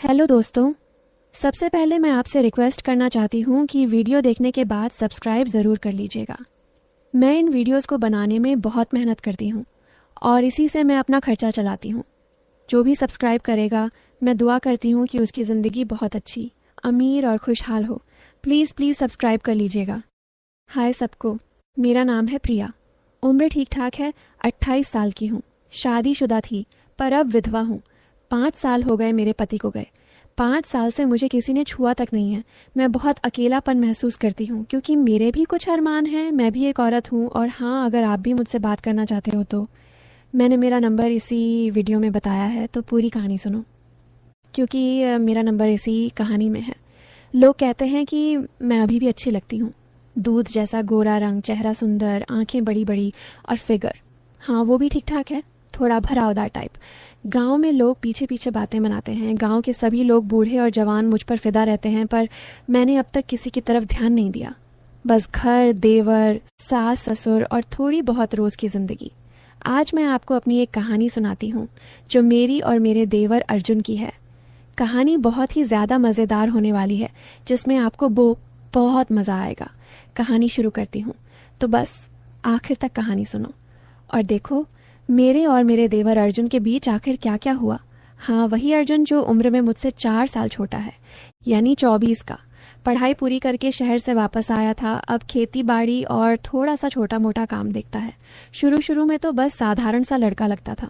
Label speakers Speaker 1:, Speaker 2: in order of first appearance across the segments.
Speaker 1: Hello दोस्तों। सबसे पहले मैं आपसे रिक्वेस्ट करना चाहती हूँ कि वीडियो देखने के बाद सब्सक्राइब ज़रूर कर लीजिएगा। मैं इन वीडियोस को बनाने में बहुत मेहनत करती हूँ और इसी से मैं अपना खर्चा चलाती हूँ। जो भी सब्सक्राइब करेगा, मैं दुआ करती हूँ कि उसकी ज़िंदगी बहुत अच्छी, अमीर और खुशहाल हो। प्लीज़ प्लीज़ सब्सक्राइब कर लीजिएगा। हाय सबको, मेरा नाम है प्रिया। उम्र ठीक ठाक है, 28 साल की हूँ। शादीशुदा थी पर अब विधवा हूँ। 5 साल हो गए मेरे पति को गए। 5 साल से मुझे किसी ने छुआ तक नहीं है। मैं बहुत अकेलापन महसूस करती हूँ क्योंकि मेरे भी कुछ अरमान हैं। मैं भी एक औरत हूँ और हाँ, अगर आप भी मुझसे बात करना चाहते हो तो मैंने मेरा नंबर इसी वीडियो में बताया है, तो पूरी कहानी सुनो क्योंकि मेरा नंबर इसी कहानी में है। लोग कहते हैं कि मैं अभी भी अच्छी लगती हूँ। दूध जैसा गोरा रंग, चेहरा सुंदर, आंखें बड़ी बड़ी और फिगर, हाँ वो भी ठीक ठाक है, थोड़ा भरावदार टाइप। गांव में लोग पीछे पीछे बातें बनाते हैं। गांव के सभी लोग, बूढ़े और जवान, मुझ पर फिदा रहते हैं, पर मैंने अब तक किसी की तरफ ध्यान नहीं दिया। बस घर, देवर, सास ससुर और थोड़ी बहुत रोज़ की ज़िंदगी। आज मैं आपको अपनी एक कहानी सुनाती हूँ जो मेरी और मेरे देवर अर्जुन की है। कहानी बहुत ही ज़्यादा मज़ेदार होने वाली है जिसमें आपको बहुत मज़ा आएगा। कहानी शुरू करती हूँ, तो बस आखिर तक कहानी सुनो और देखो मेरे और मेरे देवर अर्जुन के बीच आखिर क्या क्या हुआ। हाँ, वही अर्जुन जो उम्र में मुझसे 4 साल छोटा है, यानी 24 का। पढ़ाई पूरी करके शहर से वापस आया था। अब खेती बाड़ी और थोड़ा सा छोटा मोटा काम देखता है। शुरू शुरू में तो बस साधारण सा लड़का लगता था,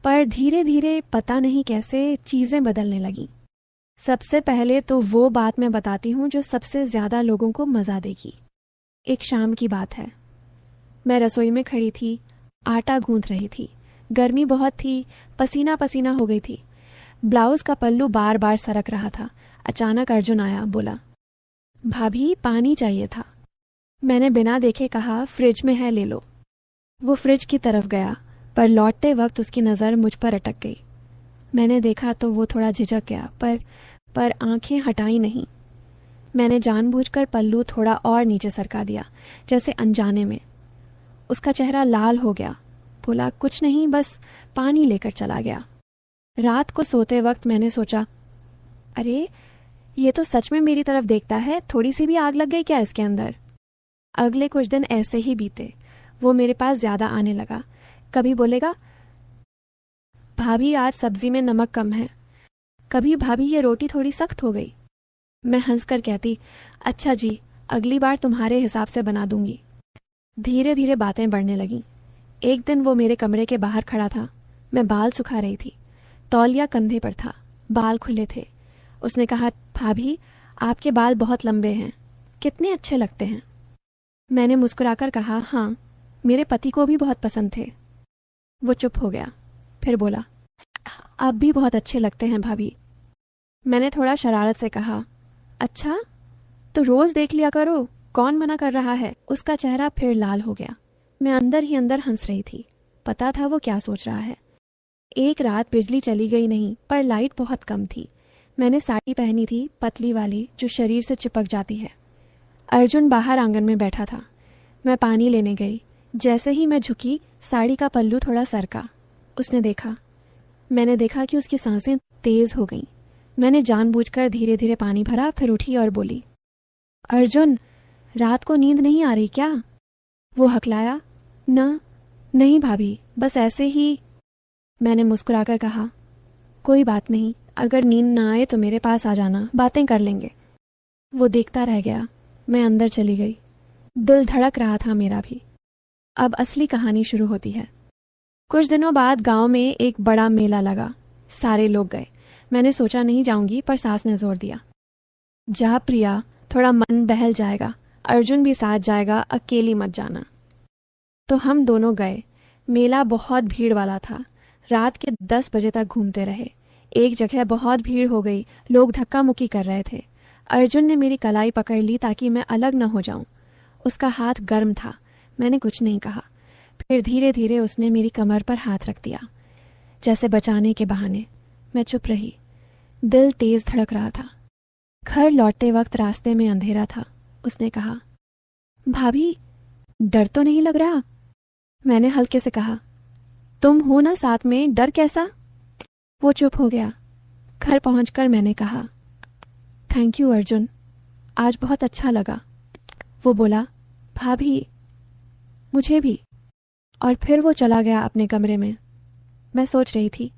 Speaker 1: पर धीरे धीरे पता नहीं कैसे चीज़ें बदलने लगीं। सबसे पहले तो वो बात मैं बताती हूँ जो सबसे ज़्यादा लोगों को मज़ा देगी। एक शाम की बात है। मैं रसोई में खड़ी थी, आटा गूंथ रही थी। गर्मी बहुत थी, पसीना पसीना हो गई थी। ब्लाउज का पल्लू बार बार सरक रहा था। अचानक अर्जुन आया, बोला, भाभी पानी चाहिए था। मैंने बिना देखे कहा, फ्रिज में है, ले लो। वो फ्रिज की तरफ गया, पर लौटते वक्त उसकी नज़र मुझ पर अटक गई। मैंने देखा तो वो थोड़ा झिझक गया, पर आंखें हटाई नहीं। मैंने जानबूझकर पल्लू थोड़ा और नीचे सरका दिया, जैसे अनजाने में। उसका चेहरा लाल हो गया। बोला, कुछ नहीं, बस पानी लेकर चला गया। रात को सोते वक्त मैंने सोचा, अरे ये तो सच में मेरी तरफ देखता है, थोड़ी सी भी आग लग गई क्या इसके अंदर। अगले कुछ दिन ऐसे ही बीते। वो मेरे पास ज्यादा आने लगा। कभी बोलेगा, भाभी आज सब्जी में नमक कम है। कभी, भाभी ये रोटी थोड़ी सख्त हो गई। मैं हंसकर कहती, अच्छा जी, अगली बार तुम्हारे हिसाब से बना दूंगी। धीरे धीरे बातें बढ़ने लगीं। एक दिन वो मेरे कमरे के बाहर खड़ा था। मैं बाल सुखा रही थी। तौलिया कंधे पर था, बाल खुले थे। उसने कहा, भाभी आपके बाल बहुत लंबे हैं, कितने अच्छे लगते हैं। मैंने मुस्कुराकर कहा, हाँ मेरे पति को भी बहुत पसंद थे। वो चुप हो गया, फिर बोला, आप भी बहुत अच्छे लगते हैं भाभी। मैंने थोड़ा शरारत से कहा, अच्छा तो रोज देख लिया करो, कौन मना कर रहा है। उसका चेहरा फिर लाल हो गया। मैं अंदर ही अंदर हंस रही थी। पता था वो क्या सोच रहा है। एक रात बिजली चली गई नहीं, पर लाइट बहुत कम थी। मैंने साड़ी पहनी थी, पतली वाली, जो शरीर से चिपक जाती है। अर्जुन बाहर आंगन में बैठा था। मैं पानी लेने गई। जैसे ही मैं झुकी, साड़ी का पल्लू थोड़ा सरका। उसने देखा। मैंने देखा कि उसकी सांसें तेज हो गईं। मैंने जानबूझकर धीरे धीरे पानी भरा, फिर उठी और बोली, अर्जुन रात को नींद नहीं आ रही क्या। वो हकलाया, नहीं भाभी, बस ऐसे ही। मैंने मुस्कुराकर कहा, कोई बात नहीं, अगर नींद ना आए तो मेरे पास आ जाना, बातें कर लेंगे। वो देखता रह गया। मैं अंदर चली गई। दिल धड़क रहा था मेरा भी। अब असली कहानी शुरू होती है। कुछ दिनों बाद गांव में एक बड़ा मेला लगा। सारे लोग गए। मैंने सोचा नहीं जाऊंगी, पर सास ने जोर दिया, जा प्रिया, थोड़ा मन बहल जाएगा, अर्जुन भी साथ जाएगा, अकेली मत जाना। तो हम दोनों गए। मेला बहुत भीड़ वाला था। रात के 10 बजे तक घूमते रहे। एक जगह बहुत भीड़ हो गई, लोग धक्का मुक्की कर रहे थे। अर्जुन ने मेरी कलाई पकड़ ली ताकि मैं अलग न हो जाऊं। उसका हाथ गर्म था। मैंने कुछ नहीं कहा। फिर धीरे धीरे उसने मेरी कमर पर हाथ रख दिया, जैसे बचाने के बहाने। मैं चुप रही। दिल तेज धड़क रहा था। घर लौटते वक्त रास्ते में अंधेरा था। उसने कहा, भाभी डर तो नहीं लग रहा। मैंने हल्के से कहा, तुम हो ना साथ में, डर कैसा। वो चुप हो गया। घर पहुंचकर मैंने कहा, थैंक यू अर्जुन, आज बहुत अच्छा लगा। वो बोला, भाभी मुझे भी। और फिर वो चला गया अपने कमरे में। मैं सोच रही थी,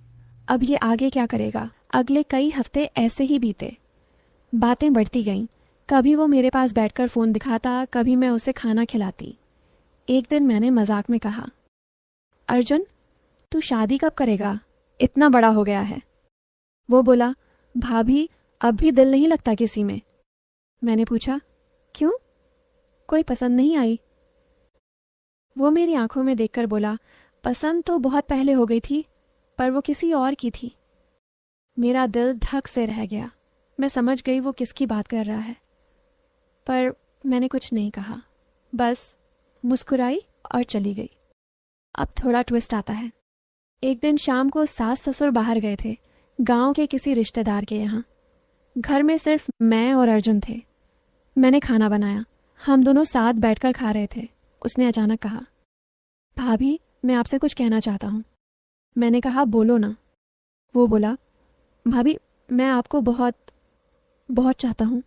Speaker 1: अब ये आगे क्या करेगा। अगले कई हफ्ते ऐसे ही बीते। बातें बढ़ती गईं। कभी वो मेरे पास बैठकर फ़ोन दिखाता, कभी मैं उसे खाना खिलाती। एक दिन मैंने मजाक में कहा, अर्जुन तू शादी कब करेगा, इतना बड़ा हो गया है। वो बोला, भाभी अब भी दिल नहीं लगता किसी में। मैंने पूछा, क्यों, कोई पसंद नहीं आई? वो मेरी आंखों में देखकर बोला, पसंद तो बहुत पहले हो गई थी, पर वो किसी और की थी। मेरा दिल धक से रह गया। मैं समझ गई वो किसकी बात कर रहा है, पर मैंने कुछ नहीं कहा, बस मुस्कुराई और चली गई। अब थोड़ा ट्विस्ट आता है। एक दिन शाम को सास ससुर बाहर गए थे, गांव के किसी रिश्तेदार के यहाँ। घर में सिर्फ मैं और अर्जुन थे। मैंने खाना बनाया, हम दोनों साथ बैठकर खा रहे थे। उसने अचानक कहा, भाभी मैं आपसे कुछ कहना चाहता हूँ। मैंने कहा, बोलो ना। वो बोला, भाभी मैं आपको बहुत बहुत चाहता हूँ।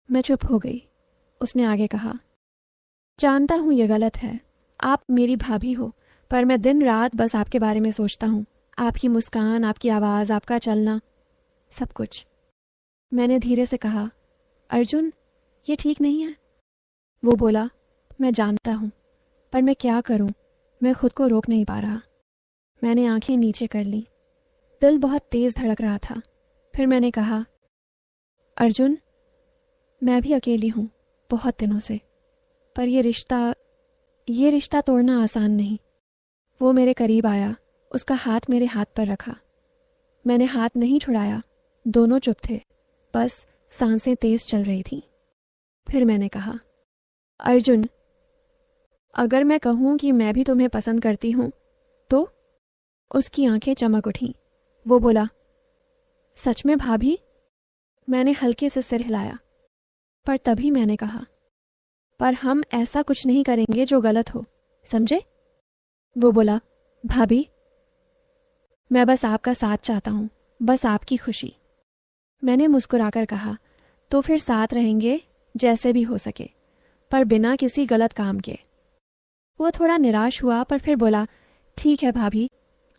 Speaker 1: मैं चुप हो गई। उसने आगे कहा, जानता हूँ ये गलत है, आप मेरी भाभी हो, पर मैं दिन रात बस आपके बारे में सोचता हूँ। आपकी मुस्कान, आपकी आवाज़, आपका चलना, सब कुछ। मैंने धीरे से कहा, अर्जुन ये ठीक नहीं है। वो बोला, मैं जानता हूँ, पर मैं क्या करूँ, मैं खुद को रोक नहीं पा रहा। मैंने आंखें नीचे कर लीं। दिल बहुत तेज़ धड़क रहा था। फिर मैंने कहा, अर्जुन मैं भी अकेली हूँ बहुत दिनों से, पर ये रिश्ता तोड़ना आसान नहीं। वो मेरे करीब आया, उसका हाथ मेरे हाथ पर रखा। मैंने हाथ नहीं छुड़ाया, दोनों चुप थे, बस सांसें तेज चल रही थीं। फिर मैंने कहा, अर्जुन अगर मैं कहूँ कि मैं भी तुम्हें पसंद करती हूँ तो? उसकी आंखें चमक उठीं। वो बोला, सच में भाभी? मैंने हल्के से सिर हिलाया, पर तभी मैंने कहा, पर हम ऐसा कुछ नहीं करेंगे जो गलत हो, समझे? वो बोला, भाभी मैं बस आपका साथ चाहता हूँ, बस आपकी खुशी। मैंने मुस्कुराकर कहा, तो फिर साथ रहेंगे जैसे भी हो सके, पर बिना किसी गलत काम के। वो थोड़ा निराश हुआ, पर फिर बोला, ठीक है भाभी,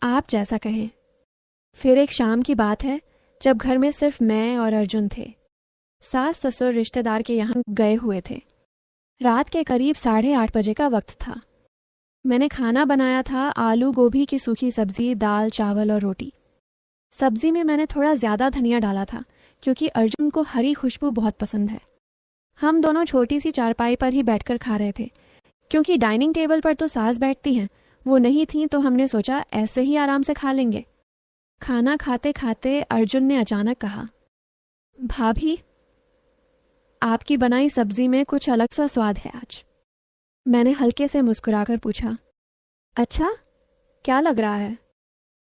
Speaker 1: आप जैसा कहें। फिर एक शाम की बात है, जब घर में सिर्फ मैं और अर्जुन थे। सास ससुर रिश्तेदार के यहाँ गए हुए थे। रात के करीब 8:30 बजे का वक्त था। मैंने खाना बनाया था, आलू गोभी की सूखी सब्जी, दाल चावल और रोटी। सब्जी में मैंने थोड़ा ज़्यादा धनिया डाला था, क्योंकि अर्जुन को हरी खुशबू बहुत पसंद है। हम दोनों छोटी सी चारपाई पर ही बैठकर खा रहे थे, क्योंकि डाइनिंग टेबल पर तो सास बैठती हैं, वो नहीं थी, तो हमने सोचा ऐसे ही आराम से खा लेंगे। खाना खाते खाते अर्जुन ने अचानक कहा, भाभी आपकी बनाई सब्जी में कुछ अलग सा स्वाद है आज। मैंने हल्के से मुस्कुराकर पूछा, अच्छा क्या लग रहा है?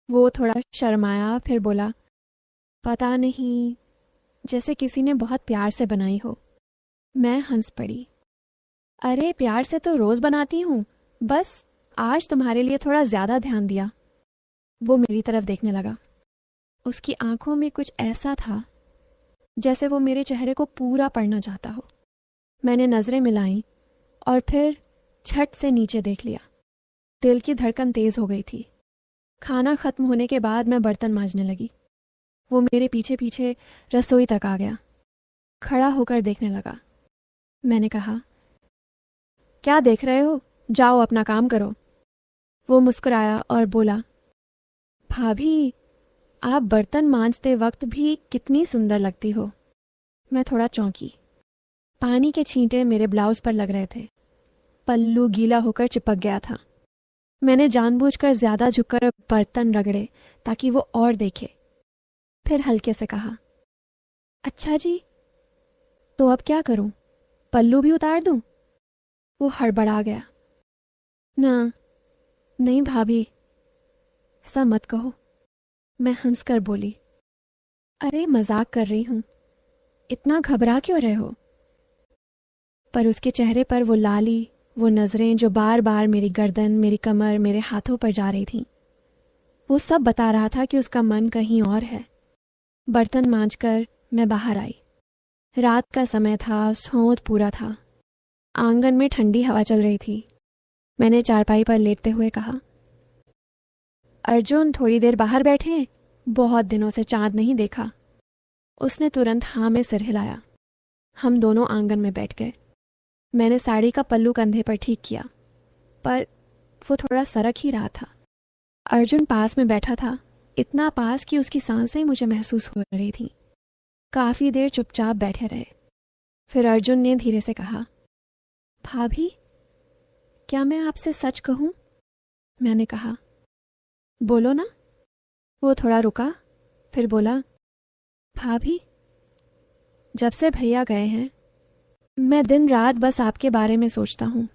Speaker 1: वो थोड़ा शर्माया, फिर बोला, पता नहीं, जैसे किसी ने बहुत प्यार से बनाई हो। मैं हंस पड़ी। अरे प्यार से तो रोज बनाती हूँ, बस आज तुम्हारे लिए थोड़ा ज्यादा ध्यान दिया। वो मेरी तरफ देखने लगा। उसकी आंखों में कुछ ऐसा था जैसे वो मेरे चेहरे को पूरा पढ़ना चाहता हो। मैंने नजरें मिलाईं और फिर झट से नीचे देख लिया। दिल की धड़कन तेज हो गई थी। खाना खत्म होने के बाद मैं बर्तन मांजने लगी। वो मेरे पीछे पीछे रसोई तक आ गया, खड़ा होकर देखने लगा। मैंने कहा, क्या देख रहे हो, जाओ अपना काम करो। वो मुस्कुराया और बोला, भाभी आप बर्तन मांजते वक्त भी कितनी सुंदर लगती हो। मैं थोड़ा चौंकी। पानी के छींटे मेरे ब्लाउज पर लग रहे थे। पल्लू गीला होकर चिपक गया था। मैंने जानबूझकर ज्यादा झुककर बर्तन रगड़े ताकि वो और देखे। फिर हल्के से कहा, अच्छा जी, तो अब क्या करूं, पल्लू भी उतार दूं? वो हड़बड़ा गया। ना, नहीं भाभी, ऐसा मत कहो। मैं हंसकर बोली, अरे मजाक कर रही हूं, इतना घबरा क्यों रहे हो? पर उसके चेहरे पर वो लाली, वो नजरें जो बार बार मेरी गर्दन, मेरी कमर, मेरे हाथों पर जा रही थीं, वो सब बता रहा था कि उसका मन कहीं और है। बर्तन मांजकर मैं बाहर आई। रात का समय था, सोंध पूरा था। आंगन में ठंडी हवा चल रही थी। मैंने चारपाई पर लेटते हुए कहा, अर्जुन थोड़ी देर बाहर बैठे, बहुत दिनों से चांद नहीं देखा। उसने तुरंत हाँ में सिर हिलाया। हम दोनों आंगन में बैठ गए। मैंने साड़ी का पल्लू कंधे पर ठीक किया, पर वो थोड़ा सरक ही रहा था। अर्जुन पास में बैठा था, इतना पास कि उसकी सांसें मुझे महसूस हो रही थीं। काफी देर चुपचाप बैठे रहे। फिर अर्जुन ने धीरे से कहा, भाभी, क्या मैं आपसे सच कहूं? मैंने कहा, बोलो ना। वो थोड़ा रुका, फिर बोला, भाभी, जब से भैया गए हैं मैं दिन रात बस आपके बारे में सोचता हूँ।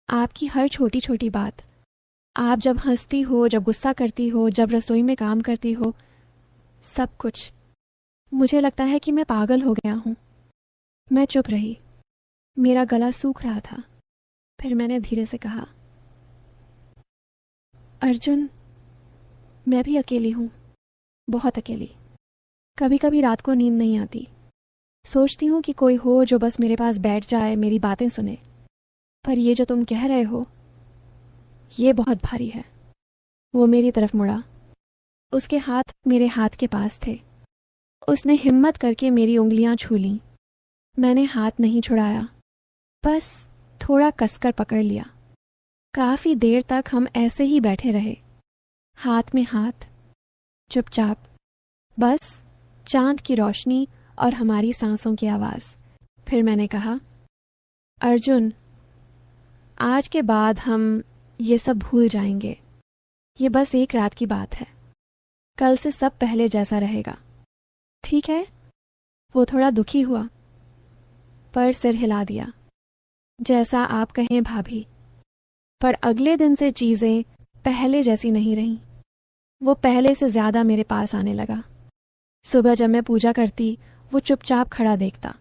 Speaker 1: आपकी हर छोटी छोटी बात, आप जब हंसती हो, जब गुस्सा करती हो, जब रसोई में काम करती हो, सब कुछ। मुझे लगता है कि मैं पागल हो गया हूँ। मैं चुप रही। मेरा गला सूख रहा था। फिर मैंने धीरे से कहा, अर्जुन, मैं भी अकेली हूँ, बहुत अकेली। कभी कभी रात को नींद नहीं आती। सोचती हूँ कि कोई हो जो बस मेरे पास बैठ जाए, मेरी बातें सुने। पर ये जो तुम कह रहे हो, ये बहुत भारी है। वो मेरी तरफ मुड़ा। उसके हाथ मेरे हाथ के पास थे। उसने हिम्मत करके मेरी उंगलियां छू लीं। मैंने हाथ नहीं छुड़ाया, बस थोड़ा कसकर पकड़ लिया। काफी देर तक हम ऐसे ही बैठे रहे, हाथ में हाथ, चुपचाप, बस चांद की रोशनी और हमारी सांसों की आवाज। फिर मैंने कहा, अर्जुन, आज के बाद हम ये सब भूल जाएंगे। ये बस एक रात की बात है। कल से सब पहले जैसा रहेगा, ठीक है? वो थोड़ा दुखी हुआ, पर सिर हिला दिया। जैसा आप कहें भाभी। पर अगले दिन से चीजें पहले जैसी नहीं रहीं। वो पहले से ज्यादा मेरे पास आने लगा। सुबह जब मैं पूजा करती, वो चुपचाप खड़ा देखता।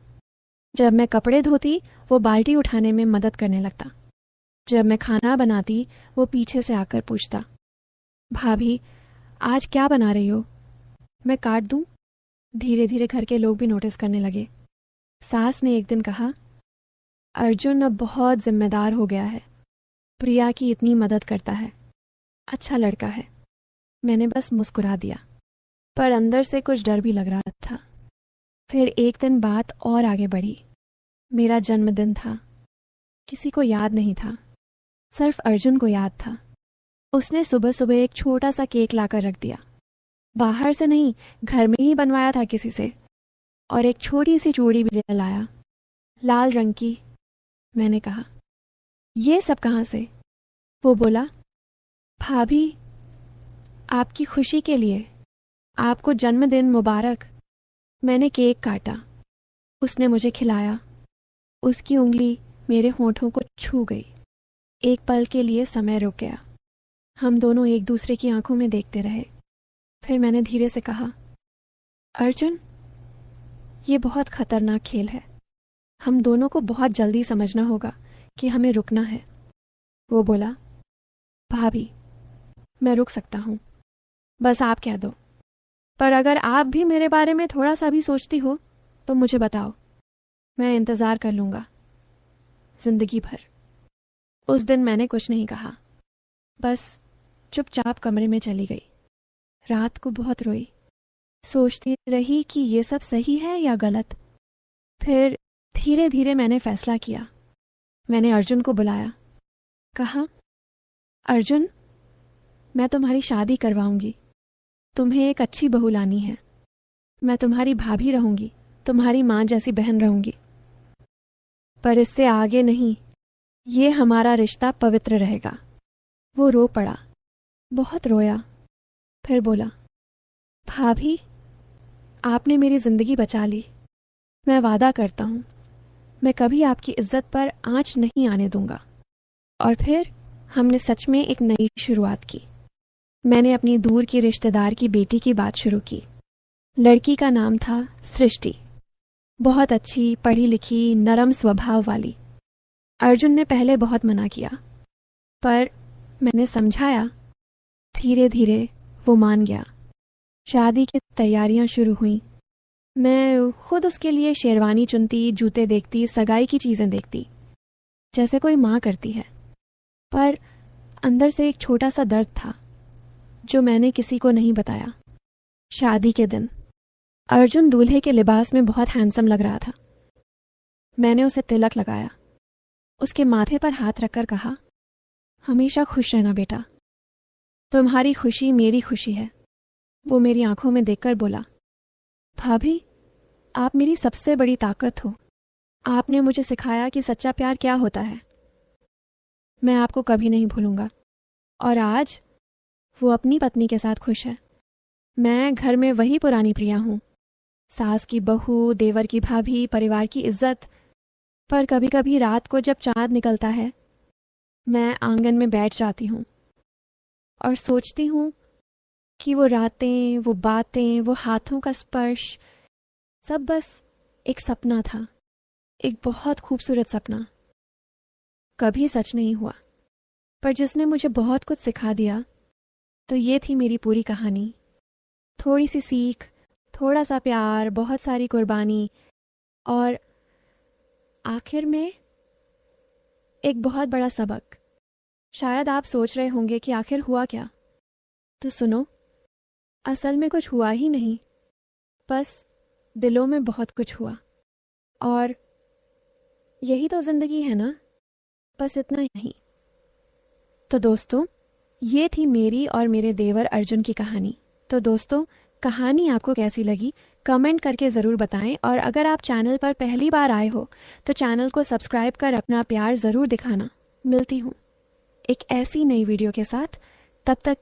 Speaker 1: जब मैं कपड़े धोती, वो बाल्टी उठाने में मदद करने लगता। जब मैं खाना बनाती, वो पीछे से आकर पूछता, भाभी, आज क्या बना रही हो? मैं काट दूं? धीरे धीरे घर के लोग भी नोटिस करने लगे। सास ने एक दिन कहा, अर्जुन अब बहुत जिम्मेदार हो गया है। प्रिया की इतनी मदद करता है। अच्छा लड़का है। मैंने बस मुस्कुरा दिया, पर अंदर से कुछ डर भी लग रहा था। फिर एक दिन बात और आगे बढ़ी। मेरा जन्मदिन था। किसी को याद नहीं था, सिर्फ अर्जुन को याद था। उसने सुबह सुबह एक छोटा सा केक लाकर रख दिया। बाहर से नहीं, घर में ही बनवाया था किसी से। और एक छोटी सी चूड़ी भी लाया, लाल रंग की। मैंने कहा, ये सब कहाँ से? वो बोला, भाभी, आपकी खुशी के लिए, आपको जन्मदिन मुबारक। मैंने केक काटा। उसने मुझे खिलाया। उसकी उंगली मेरे होठों को छू गई। एक पल के लिए समय रुक गया। हम दोनों एक दूसरे की आंखों में देखते रहे। फिर मैंने धीरे से कहा, अर्जुन, ये बहुत खतरनाक खेल है। हम दोनों को बहुत जल्दी समझना होगा कि हमें रुकना है। वो बोला, भाभी, मैं रुक सकता हूँ, बस आप कह दो। पर अगर आप भी मेरे बारे में थोड़ा सा भी सोचती हो तो मुझे बताओ, मैं इंतज़ार कर लूँगा, जिंदगी भर। उस दिन मैंने कुछ नहीं कहा, बस चुपचाप कमरे में चली गई। रात को बहुत रोई, सोचती रही कि ये सब सही है या गलत। फिर धीरे धीरे मैंने फैसला किया। मैंने अर्जुन को बुलाया, कहा, अर्जुन, मैं तुम्हारी शादी करवाऊंगी। तुम्हें एक अच्छी बहू लानी है। मैं तुम्हारी भाभी रहूंगी, तुम्हारी माँ जैसी बहन रहूंगी। पर इससे आगे नहीं, ये हमारा रिश्ता पवित्र रहेगा। वो रो पड़ा, बहुत रोया। फिर बोला, भाभी, आपने मेरी जिंदगी बचा ली। मैं वादा करता हूँ, मैं कभी आपकी इज्जत पर आंच नहीं आने दूंगा। और फिर हमने सच में एक नई शुरुआत की। मैंने अपनी दूर की रिश्तेदार की बेटी की बात शुरू की। लड़की का नाम था सृष्टि। बहुत अच्छी, पढ़ी लिखी, नरम स्वभाव वाली। अर्जुन ने पहले बहुत मना किया, पर मैंने समझाया। धीरे धीरे वो मान गया। शादी की तैयारियां शुरू हुईं। मैं खुद उसके लिए शेरवानी चुनती, जूते देखती, सगाई की चीज़ें देखती, जैसे कोई माँ करती है। पर अंदर से एक छोटा सा दर्द था जो मैंने किसी को नहीं बताया। शादी के दिन अर्जुन दूल्हे के लिबास में बहुत हैंडसम लग रहा था। मैंने उसे तिलक लगाया, उसके माथे पर हाथ रखकर कहा, हमेशा खुश रहना बेटा, तुम्हारी खुशी मेरी खुशी है। वो मेरी आंखों में देखकर बोला, भाभी, आप मेरी सबसे बड़ी ताकत हो। आपने मुझे सिखाया कि सच्चा प्यार क्या होता है। मैं आपको कभी नहीं भूलूंगा। और आज वो अपनी पत्नी के साथ खुश है। मैं घर में वही पुरानी प्रिया हूँ, सास की बहू, देवर की भाभी, परिवार की इज्जत। पर कभी कभी रात को जब चांद निकलता है, मैं आंगन में बैठ जाती हूँ और सोचती हूँ कि वो रातें, वो बातें, वो हाथों का स्पर्श, सब बस एक सपना था, एक बहुत खूबसूरत सपना। कभी सच नहीं हुआ, पर जिसने मुझे बहुत कुछ सिखा दिया। तो ये थी मेरी पूरी कहानी। थोड़ी सी सीख, थोड़ा सा प्यार, बहुत सारी कुर्बानी, और आखिर में एक बहुत बड़ा सबक। शायद आप सोच रहे होंगे कि आखिर हुआ क्या। तो सुनो, असल में कुछ हुआ ही नहीं, बस दिलों में बहुत कुछ हुआ। और यही तो जिंदगी है ना, बस इतना ही। तो दोस्तों, ये थी मेरी और मेरे देवर अर्जुन की कहानी। तो दोस्तों, कहानी आपको कैसी लगी कमेंट करके ज़रूर बताएं। और अगर आप चैनल पर पहली बार आए हो तो चैनल को सब्सक्राइब कर अपना प्यार ज़रूर दिखाना। मिलती हूँ एक ऐसी नई वीडियो के साथ, तब तक